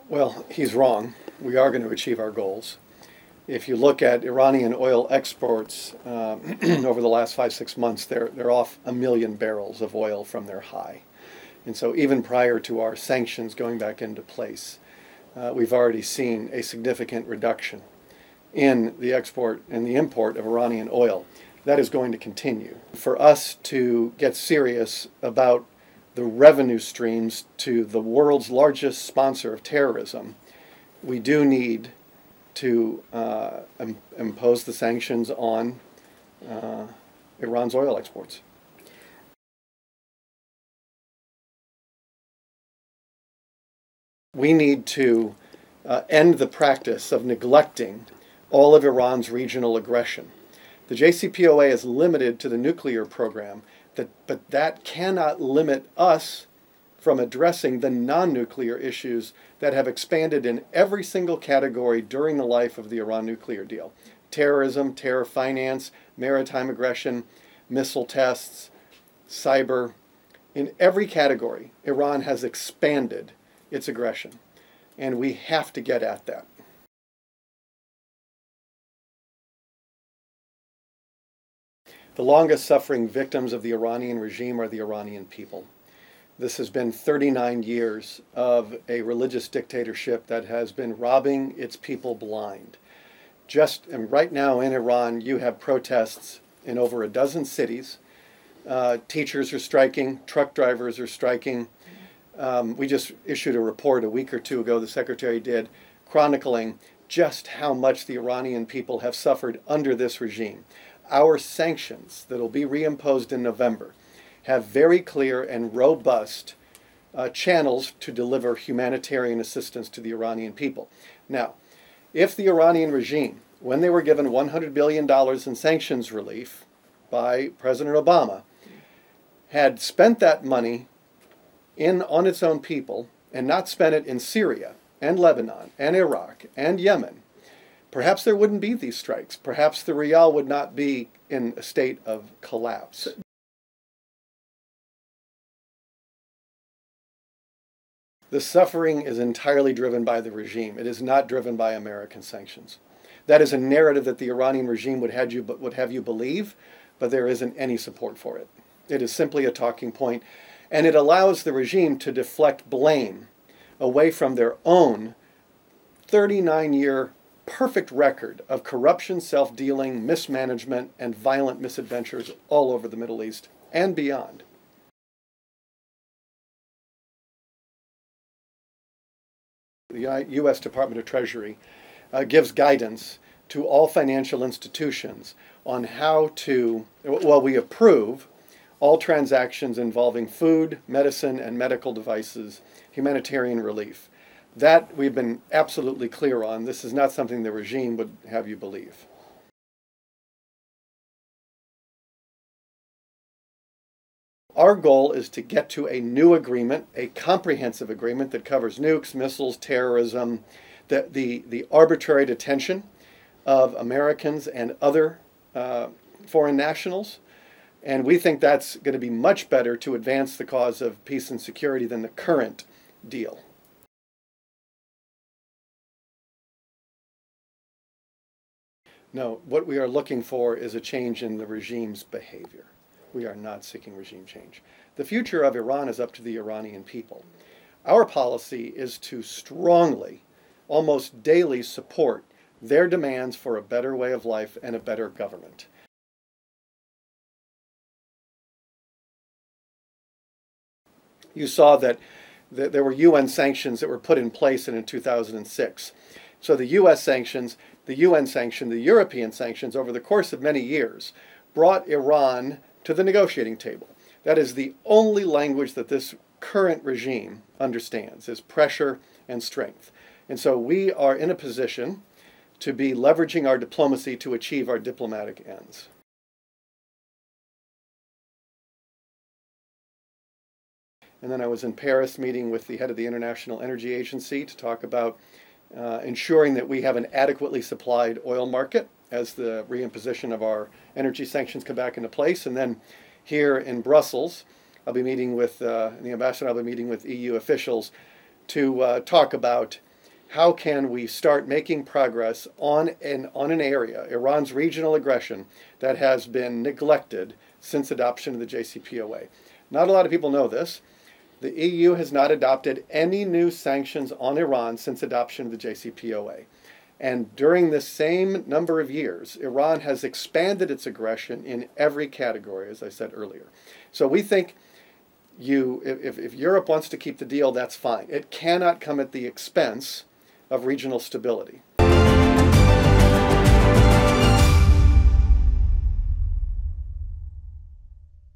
Well, he's wrong. We are going to achieve our goals. If you look at Iranian oil exports over the last 5-6 months, they're off 1 million barrels of oil from their high. And so even prior to our sanctions going back into place, we've already seen a significant reduction in the export and the import of Iranian oil. That is going to continue. For us to get serious about the revenue streams to the world's largest sponsor of terrorism, we do need to impose the sanctions on Iran's oil exports. We need to end the practice of neglecting all of Iran's regional aggression. The JCPOA is limited to the nuclear program, but that cannot limit us from addressing the non-nuclear issues that have expanded in every single category during the life of the Iran nuclear deal. Terrorism, terror finance, maritime aggression, missile tests, cyber. In every category, Iran has expanded its aggression, and we have to get at that. The longest suffering victims of the Iranian regime are the Iranian people. This has been 39 years of a religious dictatorship that has been robbing its people blind. And right now in Iran, you have protests in over a dozen cities. Teachers are striking, truck drivers are striking. We just issued a report a week or two ago, the Secretary did, chronicling just how much the Iranian people have suffered under this regime. Our sanctions that will be reimposed in November have very clear and robust channels to deliver humanitarian assistance to the Iranian people. Now, if the Iranian regime, when they were given $100 billion in sanctions relief by President Obama, had spent that money on its own people and not spent it in Syria and Lebanon and Iraq and Yemen, perhaps there wouldn't be these strikes. Perhaps the rial would not be in a state of collapse. The suffering is entirely driven by the regime. It is not driven by American sanctions. That is a narrative that the Iranian regime would have you believe, but there isn't any support for it. It is simply a talking point, and it allows the regime to deflect blame away from their own 39-year perfect record of corruption, self-dealing, mismanagement, and violent misadventures all over the Middle East and beyond. The U.S. Department of Treasury gives guidance to all financial institutions on how to, we approve all transactions involving food, medicine, and medical devices, humanitarian relief. That we've been absolutely clear on. This is not something the regime would have you believe. Our goal is to get to a new agreement, a comprehensive agreement that covers nukes, missiles, terrorism, the arbitrary detention of Americans and other foreign nationals. And we think that's going to be much better to advance the cause of peace and security than the current deal. No, what we are looking for is a change in the regime's behavior. We are not seeking regime change. The future of Iran is up to the Iranian people. Our policy is to strongly, almost daily, support their demands for a better way of life and a better government. You saw that there were UN sanctions that were put in place in 2006. So the US sanctions, the UN sanction, the European sanctions over the course of many years brought Iran to the negotiating table. That is the only language that this current regime understands, is pressure and strength. And so we are in a position to be leveraging our diplomacy to achieve our diplomatic ends. And then I was in Paris meeting with the head of the International Energy Agency to talk about ensuring that we have an adequately supplied oil market as the reimposition of our energy sanctions come back into place. And then here in Brussels, I'll be meeting with the ambassador, I'll be meeting with EU officials to talk about how can we start making progress on an area, Iran's regional aggression, that has been neglected since adoption of the JCPOA. Not a lot of people know this. The EU has not adopted any new sanctions on Iran since adoption of the JCPOA. And during this same number of years, Iran has expanded its aggression in every category, as I said earlier. So we think if Europe wants to keep the deal, that's fine. It cannot come at the expense of regional stability.